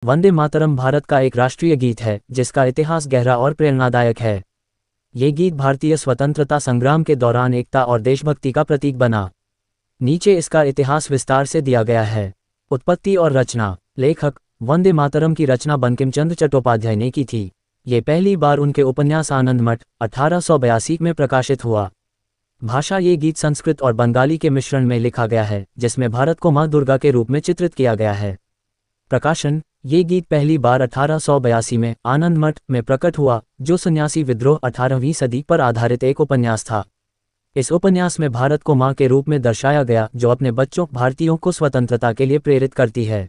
वंदे मातरम भारत का एक राष्ट्रीय गीत है जिसका इतिहास गहरा और प्रेरणादायक है। ये गीत भारतीय स्वतंत्रता संग्राम के दौरान एकता और देशभक्ति का प्रतीक बना। नीचे इसका इतिहास विस्तार से दिया गया है। उत्पत्ति और रचना। लेखक। वंदे मातरम की रचना बंकिम चंद्र चट्टोपाध्याय ने की थी। ये पहली बार उनके उपन्यास आनंद मठ 1882 में प्रकाशित हुआ। भाषा। ये गीत संस्कृत और बंगाली के मिश्रण में लिखा गया है जिसमें भारत को माँ दुर्गा के रूप में चित्रित किया गया है। प्रकाशन। ये गीत पहली बार 1882 में आनंद मठ में प्रकट हुआ, जो सन्यासी विद्रोह 18वीं सदी पर आधारित एक उपन्यास था। इस उपन्यास में भारत को माँ के रूप में दर्शाया गया जो अपने बच्चों भारतीयों को स्वतंत्रता के लिए प्रेरित करती है।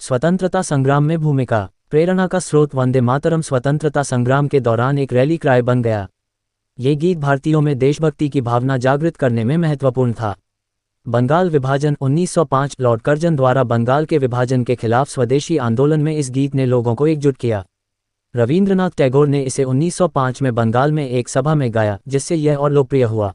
स्वतंत्रता संग्राम में भूमिका। प्रेरणा का स्रोत वंदे मातरम स्वतंत्रता संग्राम के दौरान एक रैली क्राय बन गया। ये गीत भारतीयों में देशभक्ति की भावना जागृत करने में महत्वपूर्ण था। बंगाल विभाजन 1905। लॉर्ड कर्जन द्वारा बंगाल के विभाजन के खिलाफ स्वदेशी आंदोलन में इस गीत ने लोगों को एकजुट किया। रवींद्रनाथ टैगोर ने इसे 1905 में बंगाल में एक सभा में गाया, जिससे यह और लोकप्रिय हुआ।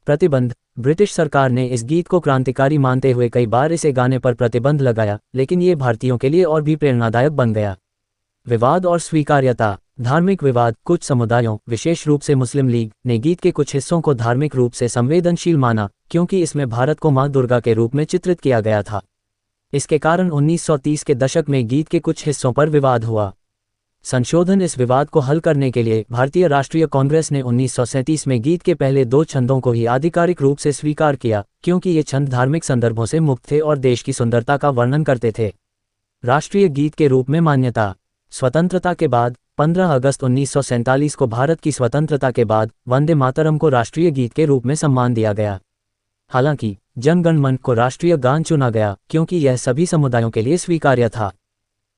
प्रतिबंध। ब्रिटिश सरकार ने इस गीत को क्रांतिकारी मानते हुए कई बार इसे गाने पर प्रतिबंध लगाया, लेकिन ये भारतीयों के लिए और भी प्रेरणादायक बन गया। विवाद और स्वीकार्यता। धार्मिक विवाद। कुछ समुदायों, विशेष रूप से मुस्लिम लीग, ने गीत के कुछ हिस्सों को धार्मिक रूप से संवेदनशील माना, क्योंकि इसमें भारत को माँ दुर्गा के रूप में चित्रित किया गया था। इसके कारण 1930 के दशक में गीत के कुछ हिस्सों पर विवाद हुआ। संशोधन। इस विवाद को हल करने के लिए भारतीय राष्ट्रीय कांग्रेस ने 1937 में गीत के पहले 2 छंदों को ही आधिकारिक रूप से स्वीकार किया, क्योंकि ये छंद धार्मिक संदर्भों से मुक्त थे और देश की सुंदरता का वर्णन करते थे। राष्ट्रीय गीत के रूप में मान्यता। स्वतंत्रता के बाद 15 अगस्त 1947 को भारत की स्वतंत्रता के बाद वंदे मातरम को राष्ट्रीय गीत के रूप में सम्मान दिया गया। हालांकि जन गण मन को राष्ट्रीय गान चुना गया क्योंकि यह सभी समुदायों के लिए स्वीकार्य था।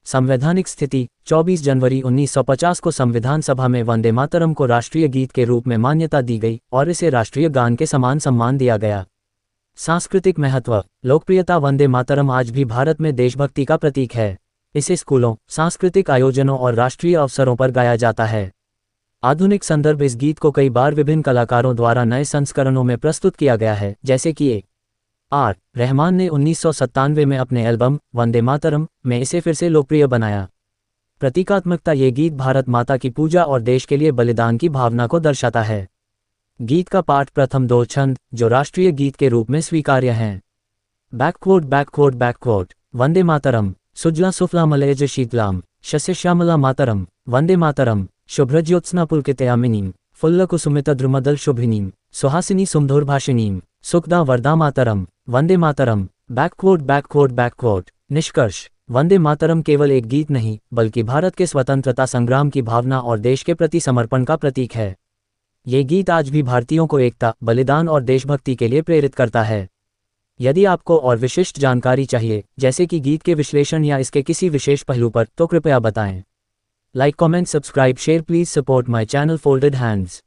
संवैधानिक स्थिति। 24 जनवरी 1950 को संविधान सभा में वंदे मातरम को राष्ट्रीय गीत के रूप में मान्यता दी गई और इसे राष्ट्रीय गान के समान सम्मान दिया गया। सांस्कृतिक महत्व। लोकप्रियता। वंदे मातरम आज भी भारत में देशभक्ति का प्रतीक है। इसे स्कूलों, सांस्कृतिक आयोजनों और राष्ट्रीय अवसरों पर गाया जाता है। आधुनिक संदर्भ। इस गीत को कई बार विभिन्न कलाकारों द्वारा नए संस्करणों में प्रस्तुत किया गया है, जैसे कि A.R. रहमान ने 1997 में अपने एल्बम वंदे मातरम में इसे फिर से लोकप्रिय बनाया। प्रतीकात्मकता। ये गीत भारत माता की पूजा और देश के लिए बलिदान की भावना को दर्शाता है। गीत का पाठ। प्रथम 2 छंद जो राष्ट्रीय गीत के रूप में स्वीकार्य हैं। बैकवर्ड। वंदे मातरम। सुजला सुफला मलयज शीतलाम शस्य श्यामला मातरम। वंदे मातरम। शुभ्रज्योत्स्ना पुलकितयामिनीम फुल्लकुसुमित द्रुमदल शुभिनीम सुहासिनी सुमधुरभाषिणीम सुखदा वरदा मातरम। वंदे मातरम। बैकवर्ड। निष्कर्ष। वंदे मातरम केवल एक गीत नहीं, बल्कि भारत के स्वतंत्रता संग्राम की भावना और देश के प्रति समर्पण का प्रतीक है। ये गीत आज भी भारतीयों को एकता, बलिदान और देशभक्ति के लिए प्रेरित करता है। यदि आपको और विशिष्ट जानकारी चाहिए, जैसे कि गीत के विश्लेषण या इसके किसी विशेष पहलू पर, तो कृपया बताएं। Like, comment, subscribe, share. Please support my channel folded hands.